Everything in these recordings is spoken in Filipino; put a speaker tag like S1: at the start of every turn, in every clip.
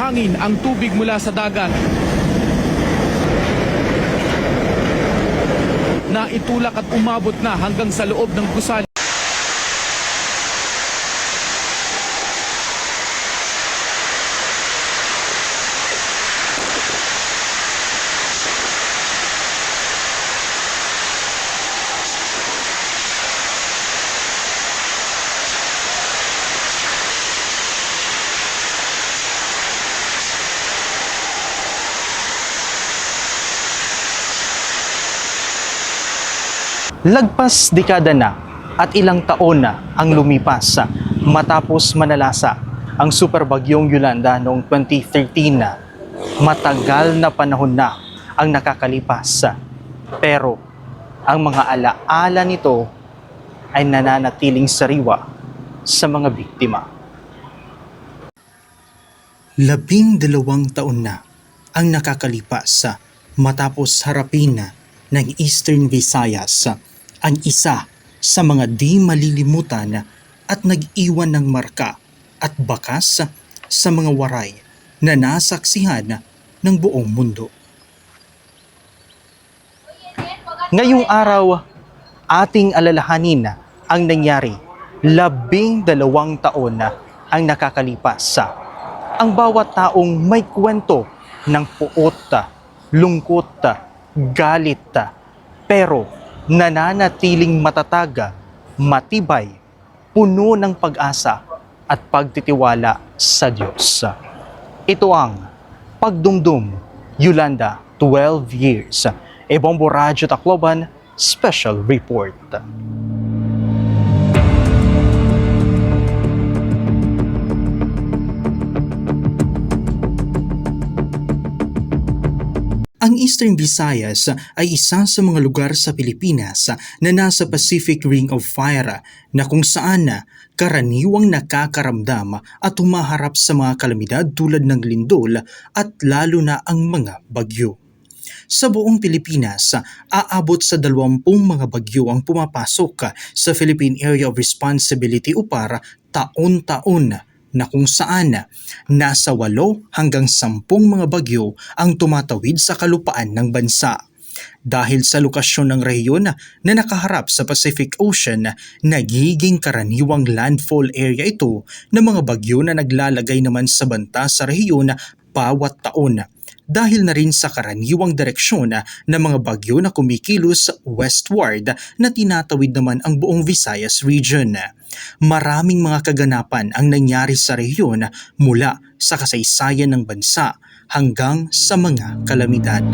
S1: hangin ang tubig mula sa dagat na itulak at umabot na hanggang sa loob ng gusali.
S2: Lagpas dekada na at ilang taon na ang lumipas matapos manalasa ang superbagyong Yolanda noong 2013 na. Matagal na panahon na ang nakakalipas. Pero ang mga alaala nito ay nananatiling sariwa sa mga biktima. 12 taon na ang nakakalipas matapos harapin ng Eastern Visayas ang isa sa mga di malilimutan at nag-iwan ng marka at bakas sa mga waray na nasaksihan ng buong mundo. Ngayong araw, ating alalahanin ang nangyari 12 taon na ang nakakalipas. Ang bawat taong may kwento ng puot, lungkot, galit, pero nananatiling matatag, matibay, puno ng pag-asa at pagtitiwala sa Diyos. Ito ang Pagdumdum Yolanda 12 Years. Ebombo Radyo Tacloban Special Report. Ang Eastern Visayas ay isa sa mga lugar sa Pilipinas na nasa Pacific Ring of Fire na kung saan karaniwang nakakaramdam at humaharap sa mga kalamidad tulad ng lindol at lalo na ang mga bagyo. Sa buong Pilipinas, aabot sa 20 mga bagyo ang pumapasok sa Philippine Area of Responsibility o PAR taon-taon na kung saan nasa 8 hanggang 10 mga bagyo ang tumatawid sa kalupaan ng bansa. Dahil sa lokasyon ng rehiyon na nakaharap sa Pacific Ocean, nagiging karaniwang landfall area ito ng mga bagyo na naglalagay naman sa banta sa rehiyon bawat taon. Dahil na rin sa karaniwang direksyon ng mga bagyo na kumikilos westward na tinatawid naman ang buong Visayas region. Maraming mga kaganapan ang nangyari sa rehiyon mula sa kasaysayan ng bansa hanggang sa mga kalamidad.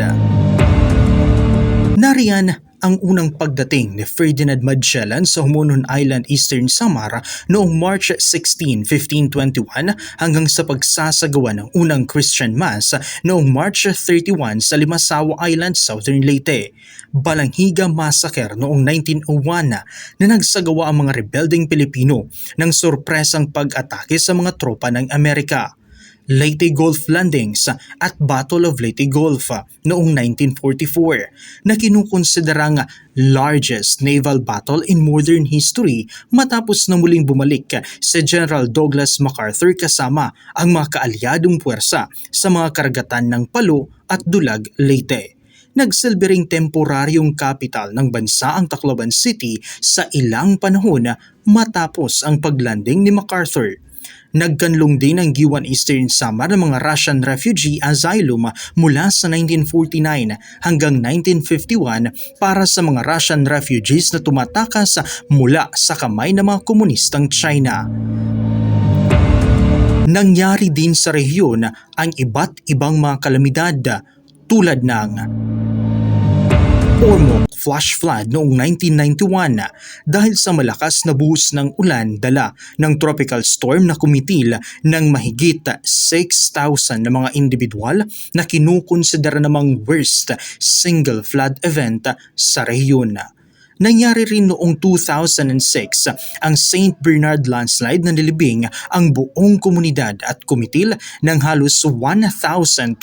S2: Nariyan ang unang pagdating ni Ferdinand Magellan sa Homonon Island, Eastern Samar noong March 16, 1521 hanggang sa pagsasagawa ng unang Christian Mass noong March 31 sa Limasawa Island, Southern Leyte. Balanghiga Massacre noong 1901 na nagsagawa ang mga rebelding Pilipino ng sorpresang pag-atake sa mga tropa ng Amerika. Leyte Gulf Landings at Battle of Leyte Gulf noong 1944 na kinukonsiderang largest naval battle in modern history matapos na muling bumalik si General Douglas MacArthur kasama ang mga kaalyadong puwersa sa mga karagatan ng Palo at Dulag, Leyte. Nagsilbi ring temporaryong kapital ng bansa ang Tacloban City sa ilang panahon matapos ang paglanding ni MacArthur. Nagkanlong din ang Giwan Eastern Samar ng mga Russian refugee asylum mula sa 1949 hanggang 1951 para sa mga Russian refugees na tumatakas mula sa kamay ng mga komunistang China. Nangyari din sa rehiyon ang iba't ibang mga kalamidad tulad ng Ormoc flash flood noong 1991 dahil sa malakas na buhos ng ulan dala ng tropical storm na kumitil ng mahigit 6,000 na mga individual na kinukonsidera namang worst single flood event sa rehiyon. Nangyari rin noong 2006 ang St. Bernard landslide na nilibing ang buong komunidad at kumitil ng halos 1,200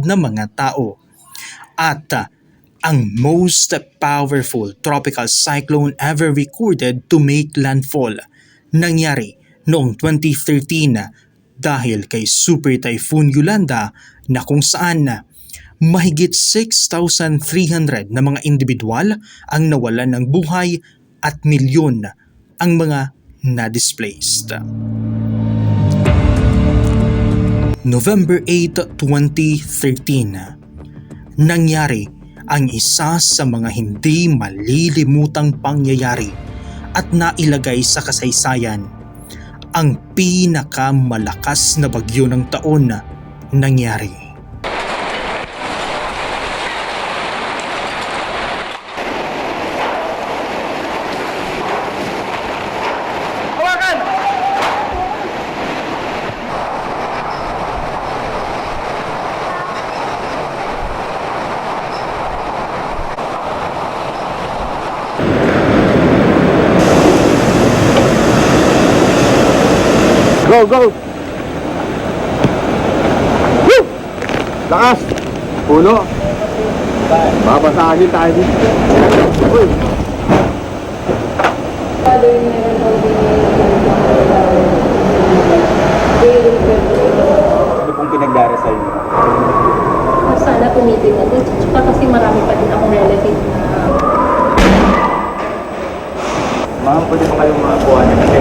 S2: na mga tao. At ang most powerful tropical cyclone ever recorded to make landfall nangyari noong 2013 dahil kay Super Typhoon Yolanda na kung saan mahigit 6,300 na mga individual ang nawalan ng buhay at milyon ang mga na-displaced. November 8, 2013, nangyari ang isa sa mga hindi malilimutang pangyayari at nailagay sa kasaysayan. Ang pinakamalakas na bagyo ng taon na nangyari.
S3: Go, go! Woo! Lakas! Puno! Babasahin tayo dito. Uy! Ano pong pinagdarasal niyo?
S4: Sana tumitin na din. Tsaka kasi marami pa din akong relative na
S3: Ma'am, pwede pa kayong makakuha niya kasi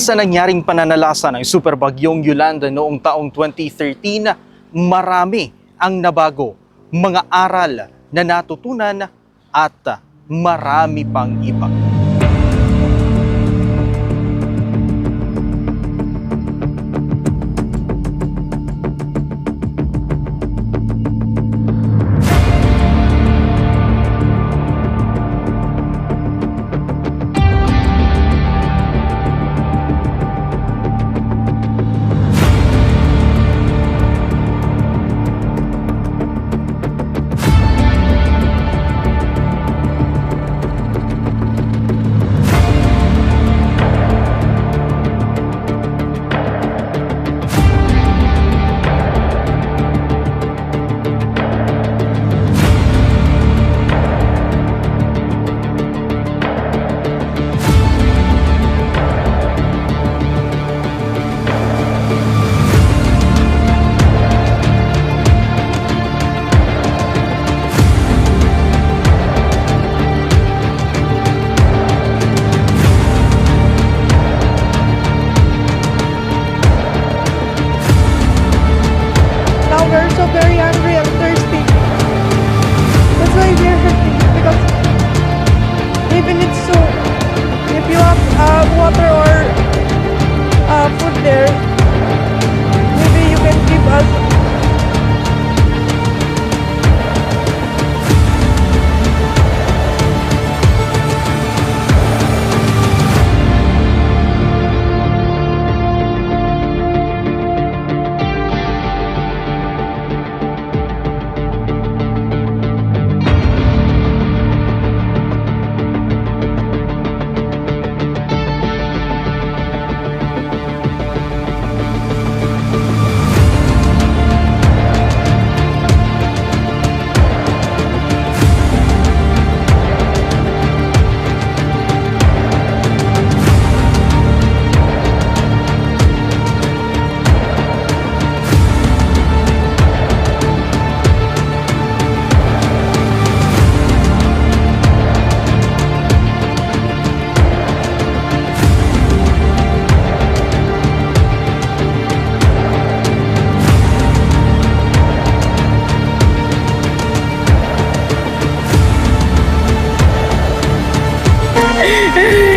S2: Sa nangyaring pananalasa ng superbagyong Yolanda noong taong 2013, marami ang nabago, mga aral na natutunan at marami pang iba.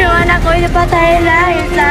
S5: Yung anak ko, napatay na isa.